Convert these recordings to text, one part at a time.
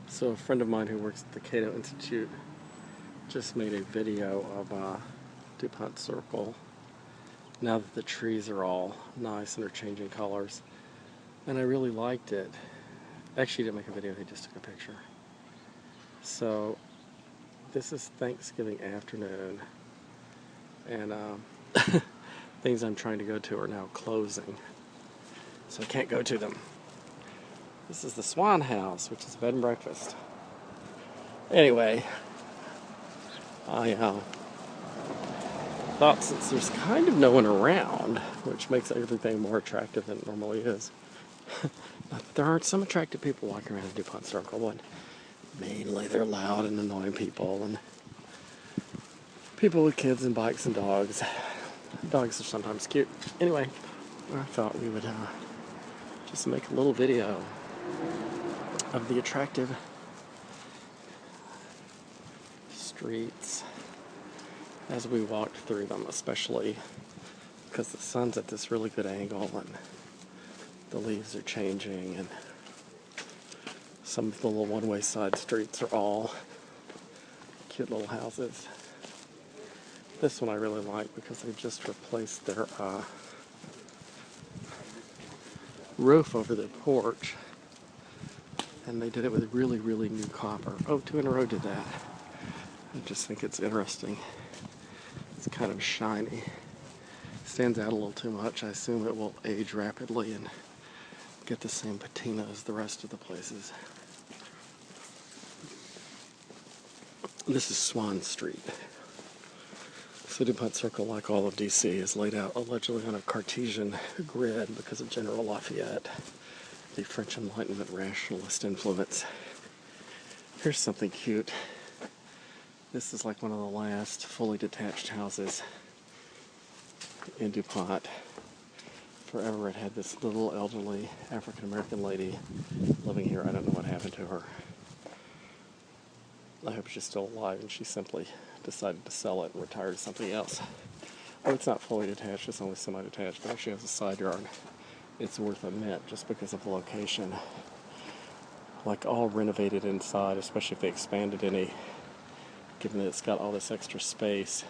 So a friend of mine who works at the Cato Institute just made a video of Dupont Circle now that the trees are all nice and are changing colors, and I really liked it. Actually, he didn't make a video, he just took a picture. So this is Thanksgiving afternoon, and things I'm trying to go to are now closing, so I can't go to them. This is the Swann house, which is a bed and breakfast. Anyway, I thought since there's kind of no one around, which makes everything more attractive than it normally is. Not that there aren't some attractive people walking around Dupont Circle, but mainly they're loud and annoying people, and people with kids and bikes and dogs. Dogs are sometimes cute. Anyway, I thought we would just make a little video of the attractive streets as we walked through them, especially because the sun's at this really good angle and the leaves are changing, and some of the little one-way side streets are all cute little houses. This one I really like because they just replaced their roof over their porch, and they did it with really, really new copper. Oh, 2 in a row did that. I just think it's interesting. It's kind of shiny. Stands out a little too much. I assume it will age rapidly and get the same patina as the rest of the places. This is Swann Street. So Dupont Circle, like all of DC, is laid out allegedly on a Cartesian grid because of General Lafayette, the French Enlightenment rationalist influence. Here's something cute. This is like one of the last fully detached houses in Dupont. Forever it had this little elderly African-American lady living here. I don't know what happened to her. I hope she's still alive and she simply decided to sell it and retire to something else. Oh, it's not fully detached, it's only semi-detached, but actually has a side yard. It's worth a mint just because of the location. Like all renovated inside, especially if they expanded any, given that it's got all this extra space,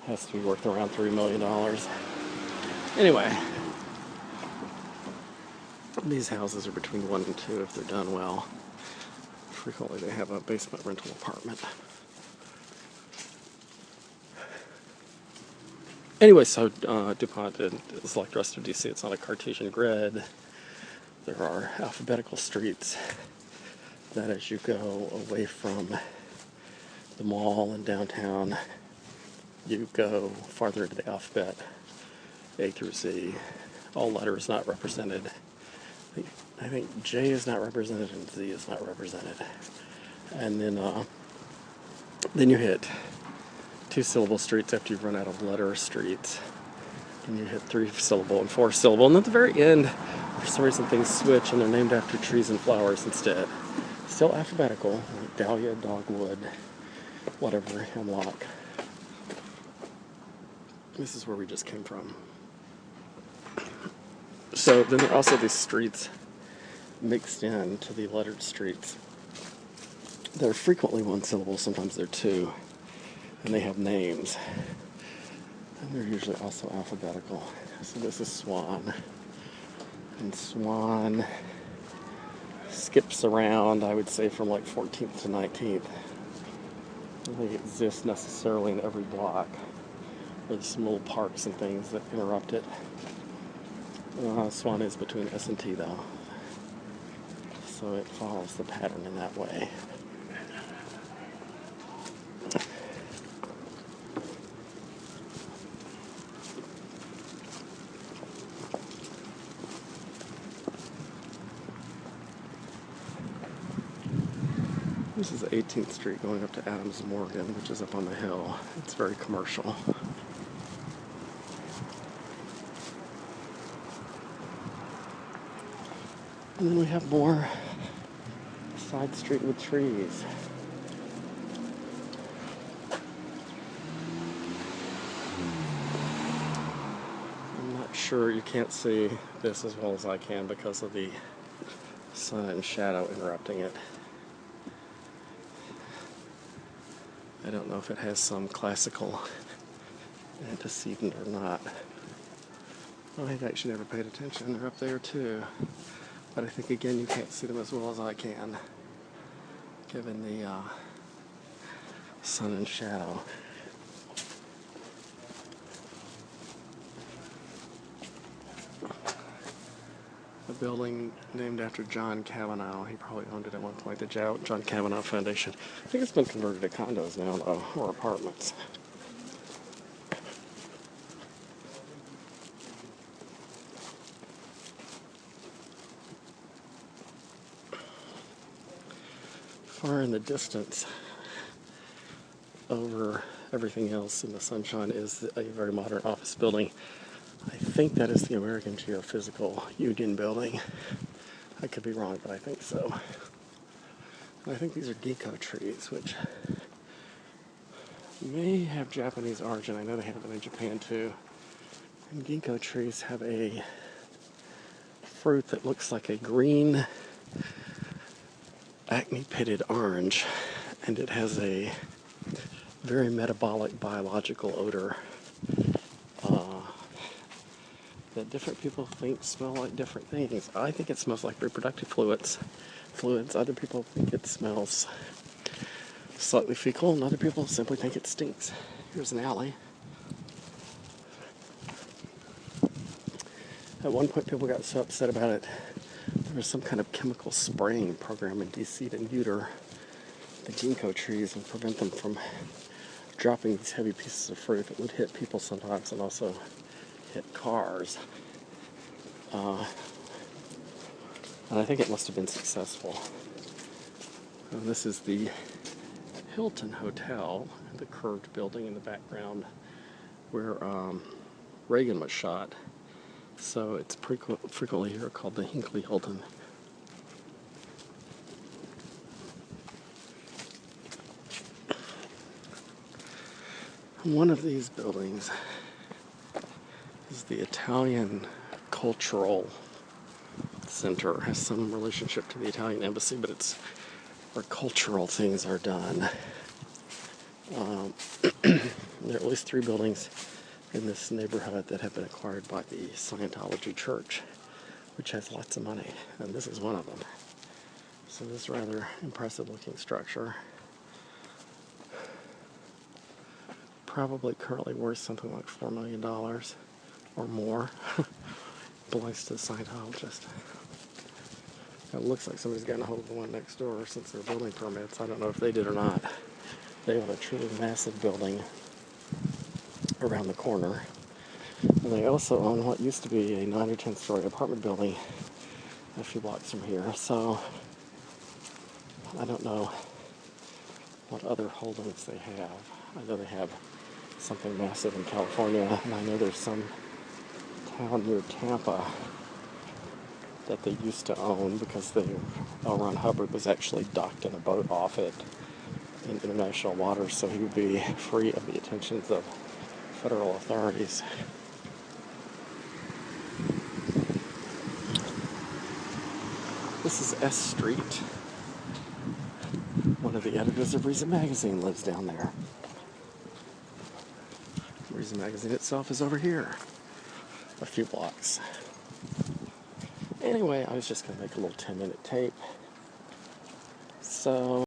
has to be worth around $3 million. Anyway, these houses are between 1 and 2 if they're done well. Frequently they have a basement rental apartment. Anyway, so Dupont is like the rest of DC. It's not a Cartesian grid. There are alphabetical streets that as you go away from the mall and downtown, you go farther into the alphabet, A through Z. All letters not represented. I think J is not represented and Z is not represented. And then you hit 2-syllable streets after you've run out of letter streets. And you hit 3-syllable and 4-syllable. And at the very end, for some reason things switch and they're named after trees and flowers instead. Still alphabetical, like dahlia, dogwood, whatever, hemlock. This is where we just came from. So then there are also these streets mixed in to the lettered streets. They're frequently 1-syllable, sometimes they're 2, and they have names. And they're usually also alphabetical. So this is Swann. And Swann skips around, I would say, from like 14th to 19th. I don't think it exists necessarily in every block. There's some little parks and things that interrupt it. Swann is between S and T though, so it follows the pattern in that way. This is 18th Street going up to Adams Morgan, which is up on the hill. It's very commercial. And then we have more side street with trees. I'm not sure, you can't see this as well as I can because of the sun and shadow interrupting it. I don't know if it has some classical antecedent or not. I've actually never paid attention. They're up there too. But I think, again, you can't see them as well as I can, given the sun and shadow. A building named after John Kavanaugh. He probably owned it at one point, the John Kavanaugh Foundation. I think it's been converted to condos now, though, or apartments. Far in the distance, over everything else in the sunshine, is a very modern office building. I think that is the American Geophysical Union building. I could be wrong, but I think so. And I think these are ginkgo trees, which may have Japanese origin. I know they have them in Japan too. And ginkgo trees have a fruit that looks like a green acne-pitted orange, and it has a very metabolic biological odor that different people think smell like different things. I think it smells like reproductive fluids. Other people think it smells slightly fecal, and other people simply think it stinks. Here's an alley. At one point, people got so upset about it, there was some kind of chemical spraying program in DC to neuter the ginkgo trees and prevent them from dropping these heavy pieces of fruit that would hit people sometimes and also hit cars. And I think it must have been successful. And this is the Hilton Hotel, the curved building in the background where Reagan was shot. So it's frequently here called the Hinckley Hilton. One of these buildings is the Italian Cultural Center. It has some relationship to the Italian embassy, but it's where cultural things are done. There are at least 3 buildings in this neighborhood that have been acquired by the Scientology Church, which has lots of money, and this is one of them. So this rather impressive looking structure, probably currently worth something like $4 million or more, belongs to the Scientologist. It looks like somebody's gotten a hold of the one next door since they're building permits. I don't know if they did or not. They have a truly massive building around the corner. And they also own what used to be a 9 or 10 story apartment building a few blocks from here. So I don't know what other holdings they have. I know they have something massive in California, and I know there's some town near Tampa that they used to own because L. Ron Hubbard was actually docked in a boat off it in international waters, so he would be free of the attentions of federal authorities. This is S Street. One of the editors of Reason Magazine lives down there. Reason Magazine itself is over here, a few blocks. Anyway, I was just going to make a little 10-minute tape. So